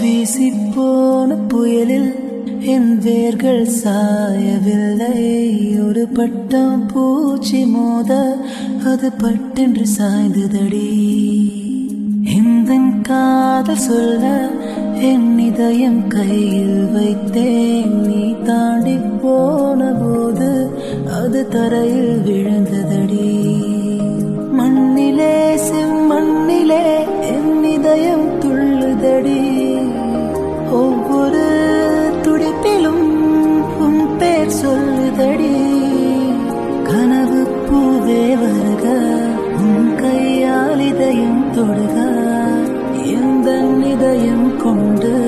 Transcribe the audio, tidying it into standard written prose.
வீசிப்போன புயலில் என் வேர்கள் சாயவில்லை. ஒரு பட்டம் பூச்சி மோத அது பட்டென்று சாய்ந்ததடி. இந்த காதல் சொல்ல என் இதயம் கையில் வைத்தேன். நீ தாண்டி போன போது அது தரையில் விழுந்ததடி. மண்ணிலே செம்மண்ணிலே என் இதயம் துள்ளுதடி. ஒவ்வொரு துடிப்பிலும் உன் பேர் சொல்லுதடி. கனவு பூவே வருக, உன் கையால் இதயம் தொடுக. எந்த இதயம் கொண்டு